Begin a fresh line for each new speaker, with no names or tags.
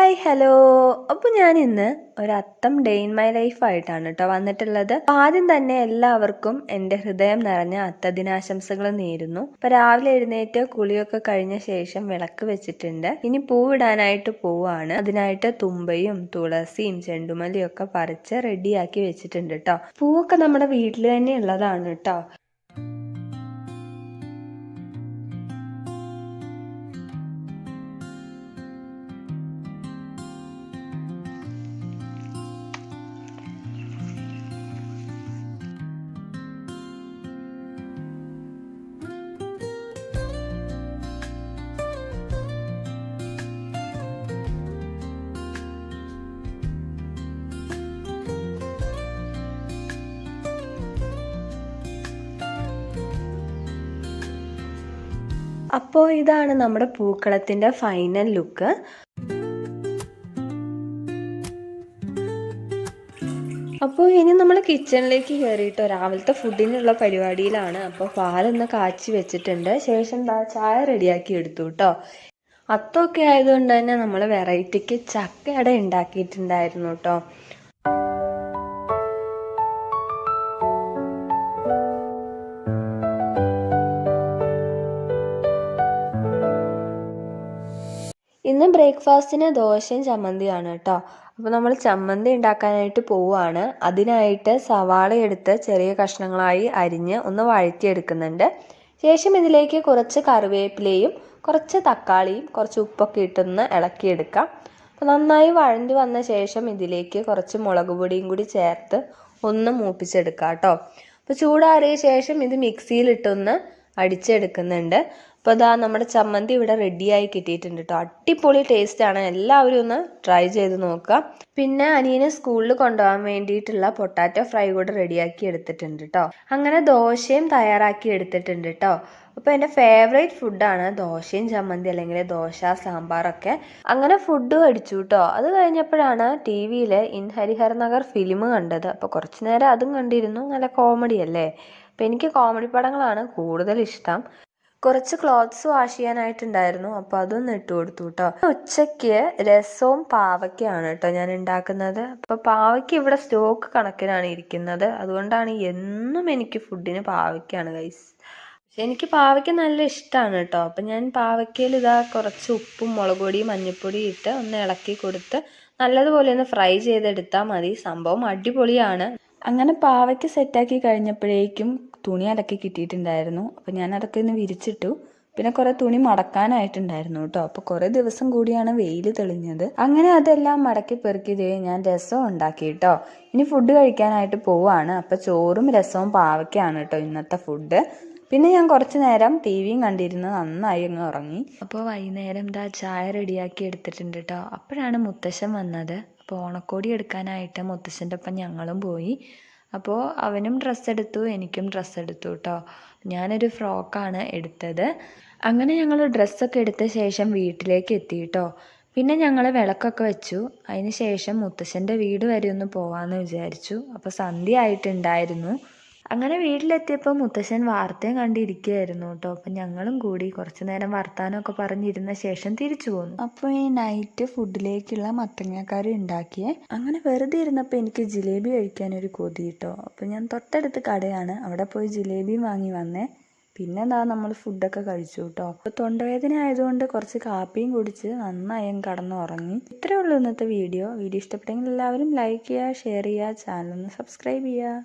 Hi hello. അപ്പോൾ ഞാൻ ഇന്ന് ഒരു അത്തം ഡേ ഇൻ മൈ ലൈഫ് ആയിട്ടാണ് കേട്ടോ വന്നിട്ടുള്ളത്. ആദ്യം തന്നെ എല്ലാവർക്കും എൻ്റെ ഹൃദയം നിറഞ്ഞ അത്തദിനാശംസകൾ നേരുന്നു. അപ്പോൾ രാവിലെ എഴുന്നേറ്റ് കുളിയൊക്കെ കഴിഞ്ഞ ശേഷം വിളക്ക് വെച്ചിട്ടുണ്ട്. ഇനി പൂവിടാനായിട്ട് പോവാണ്. അതിനായിട്ട് തുമ്പയും തുളസിയും ചെണ്ടുമല്ലിയും ഒക്കെ പറിച്ച് റെഡിയാക്കി വെച്ചിട്ടുണ്ട് കേട്ടോ. പൂവൊക്കെ നമ്മുടെ വീട്ടിൽ തന്നെ ഉള്ളതാണ് കേട്ടോ. അപ്പോൾ ഇതാണ് നമ്മുടെ പൂക്കളത്തിൻ്റെ ഫൈനൽ ലുക്ക്. അപ്പോൾ ഇനി നമ്മൾ കിച്ചണിലേക്ക് കയറിയിട്ടോ രാവിലത്തെ ഫുഡിനുള്ള പരിപാടിയിലാണ്. അപ്പോൾ പാലൊന്ന് കാച്ചി വെച്ചിട്ടുണ്ട്. ശേഷം ചായ റെഡിയാക്കി എടുത്തു കേട്ടോ. അത്തമൊക്കെ ആയതുകൊണ്ട് തന്നെ നമ്മൾ വെറൈറ്റിക്ക് ചക്കയട ഉണ്ടാക്കിയിട്ടുണ്ടായിരുന്നു കേട്ടോ. ഇന്ന് ബ്രേക്ക്ഫാസ്റ്റിന് ദോശയും ചമ്മന്തിയാണ് കേട്ടോ. അപ്പോൾ നമ്മൾ ചമ്മന്തി ഉണ്ടാക്കാനായിട്ട് പോവുകയാണ്. അതിനായിട്ട് സവാള എടുത്ത് ചെറിയ കഷ്ണങ്ങളായി അരിഞ്ഞ് ഒന്ന് വഴറ്റിയെടുക്കുന്നുണ്ട്. ശേഷം ഇതിലേക്ക് കുറച്ച് കറിവേപ്പിലയും കുറച്ച് തക്കാളിയും കുറച്ച് ഉപ്പൊക്കെ ഇട്ടൊന്ന് ഇളക്കിയെടുക്കാം. അപ്പോൾ നന്നായി വഴണ്ടി വന്ന ശേഷം ഇതിലേക്ക് കുറച്ച് മുളക് പൊടിയും കൂടി ചേർത്ത് ഒന്ന് മൂപ്പിച്ചെടുക്കാം കേട്ടോ. അപ്പോൾ ചൂടാറിയ ശേഷം ഇത് മിക്സിയിലിട്ടൊന്ന് അടിച്ചെടുക്കുന്നുണ്ട്. അപ്പോൾ ഇതാ നമ്മുടെ ചമ്മന്തി ഇവിടെ റെഡിയായി കിട്ടിയിട്ടുണ്ട് കേട്ടോ. അടിപൊളി ടേസ്റ്റാണ്. എല്ലാവരും ഒന്ന് ട്രൈ ചെയ്ത് നോക്കുക. പിന്നെ അനിയന് സ്കൂളിൽ കൊണ്ടുപോകാൻ വേണ്ടിയിട്ടുള്ള പൊട്ടാറ്റോ ഫ്രൈ കൂടെ റെഡിയാക്കി എടുത്തിട്ടുണ്ട് കേട്ടോ. അങ്ങനെ ദോശയും തയ്യാറാക്കി എടുത്തിട്ടുണ്ട് കേട്ടോ. അപ്പോൾ എൻ്റെ ഫേവറേറ്റ് ഫുഡാണ് ദോശയും ചമ്മന്തി അല്ലെങ്കിൽ ദോശ സാമ്പാറൊക്കെ. അങ്ങനെ ഫുഡ് കഴിച്ചു കേട്ടോ. അത് കഴിഞ്ഞപ്പോഴാണ് ടി വിയിൽ ഇൻ ഹരിഹർ നഗർ ഫിലിം കണ്ടത്. അപ്പോൾ കുറച്ച് നേരം അതും കണ്ടിരുന്നു. നല്ല കോമഡി അല്ലേ. അപ്പോൾ എനിക്ക് കോമഡി പടങ്ങളാണ് കൂടുതൽ ഇഷ്ടം. കുറച്ച് ക്ലോത്ത്സ് വാഷ് ചെയ്യാനായിട്ടുണ്ടായിരുന്നു. അപ്പോൾ അതൊന്ന് ഇട്ട് കൊടുത്തു കേട്ടോ. ഉച്ചയ്ക്ക് രസവും പാവയ്ക്കാണ് കേട്ടോ ഞാൻ ഉണ്ടാക്കുന്നത്. അപ്പോൾ പാവയ്ക്ക് ഇവിടെ സ്റ്റോക്ക് കണക്കിനാണ് ഇരിക്കുന്നത്. അതുകൊണ്ടാണ് എന്നും എനിക്ക് ഫുഡിന് പാവയ്ക്കാണ് ഗൈസ്. പക്ഷെ എനിക്ക് പാവയ്ക്ക നല്ല ഇഷ്ടമാണ് കേട്ടോ. അപ്പം ഞാൻ പാവയ്ക്കയിൽ ഇതാ കുറച്ച് ഉപ്പും മുളക് പൊടിയും മഞ്ഞൾപ്പൊടിയും ഇട്ട് ഒന്ന് ഇളക്കി കൊടുത്ത് നല്ലതുപോലെ ഒന്ന് ഫ്രൈ ചെയ്തെടുത്താൽ മതി. സംഭവം അടിപൊളിയാണ്. അങ്ങനെ പാവയ്ക്ക് സെറ്റാക്കി കഴിഞ്ഞപ്പോഴേക്കും തുണി അലക്കി കിട്ടിയിട്ടുണ്ടായിരുന്നു. അപ്പോൾ ഞാൻ അതൊക്കെ ഒന്ന് വിരിച്ചിട്ടു. പിന്നെ കുറേ തുണി മടക്കാനായിട്ടുണ്ടായിരുന്നു കേട്ടോ. അപ്പോൾ കുറേ ദിവസം കൂടിയാണ് വെയിൽ തെളിഞ്ഞത്. അങ്ങനെ അതെല്ലാം മടക്കി പെറുക്കിയതേ ഞാൻ രസം ഉണ്ടാക്കി കേട്ടോ. ഇനി ഫുഡ് കഴിക്കാനായിട്ട് പോവാണ്. അപ്പോൾ ചോറും രസവും പാവയ്ക്കാണ് കേട്ടോ ഇന്നത്തെ ഫുഡ്. പിന്നെ ഞാൻ കുറച്ച് നേരം ടി വിയും കണ്ടിരുന്ന് നന്നായി അങ്ങ് ഉറങ്ങി. അപ്പോൾ വൈകുന്നേരം ചായ റെഡിയാക്കി എടുത്തിട്ടുണ്ട് കേട്ടോ. അപ്പോഴാണ് മുത്തശ്ശൻ വന്നത്. അപ്പോൾ ഓണക്കോടി എടുക്കാനായിട്ട് മുത്തശ്ശൻ്റെ ഒപ്പം ഞങ്ങളും പോയി. അപ്പോൾ അവനും ഡ്രസ്സ് എടുത്തു, എനിക്കും ഡ്രസ്സ് എടുത്തു കേട്ടോ. ഞാനൊരു ഫ്രോക്കാണ് എടുത്തത്. അങ്ങനെ ഞങ്ങൾ ഡ്രസ്സൊക്കെ എടുത്ത ശേഷം വീട്ടിലേക്ക് എത്തി കേട്ടോ. പിന്നെ ഞങ്ങൾ വിളക്കൊക്കെ വെച്ചു. അതിന് ശേഷം മുത്തശ്ശൻ്റെ വീട് വരെ ഒന്ന് പോകാമെന്ന് വിചാരിച്ചു. അപ്പോൾ സന്ധ്യ ആയിട്ടുണ്ടായിരുന്നു. അങ്ങനെ വീട്ടിലെത്തിയപ്പോൾ മുത്തശ്ശൻ വാർത്തയും കണ്ടിരിക്കുകയായിരുന്നു കേട്ടോ. അപ്പം ഞങ്ങളും കൂടി കുറച്ച് നേരം വർത്താനമൊക്കെ പറഞ്ഞിരുന്ന ശേഷം തിരിച്ചു പോന്നു. അപ്പോൾ ഈ നൈറ്റ് ഫുഡിലേക്കുള്ള മത്തങ്ങാക്കറി ഉണ്ടാക്കിയേ. അങ്ങനെ വെറുതെ ഇരുന്നപ്പോൾ എനിക്ക് ജിലേബി കഴിക്കാനൊരു കൊതി കേട്ടോ. അപ്പോൾ ഞാൻ തൊട്ടടുത്ത് കടയാണ്, അവിടെ പോയി ജിലേബിയും വാങ്ങി വന്നേ. പിന്നെ എന്താ നമ്മൾ ഫുഡൊക്കെ കഴിച്ചു കേട്ടോ. അപ്പോൾ തൊണ്ടവേദന ആയതുകൊണ്ട് കുറച്ച് കാപ്പിയും കുടിച്ച് നന്നായി കടന്നുറങ്ങി. ഇത്രയേ ഉള്ളൂ ഇന്നത്തെ വീഡിയോ. ഇഷ്ടപ്പെട്ടെങ്കിൽ എല്ലാവരും ലൈക്ക് ചെയ്യുക, ഷെയർ ചെയ്യുക, ചാനൽ ഒന്ന് സബ്സ്ക്രൈബ് ചെയ്യുക.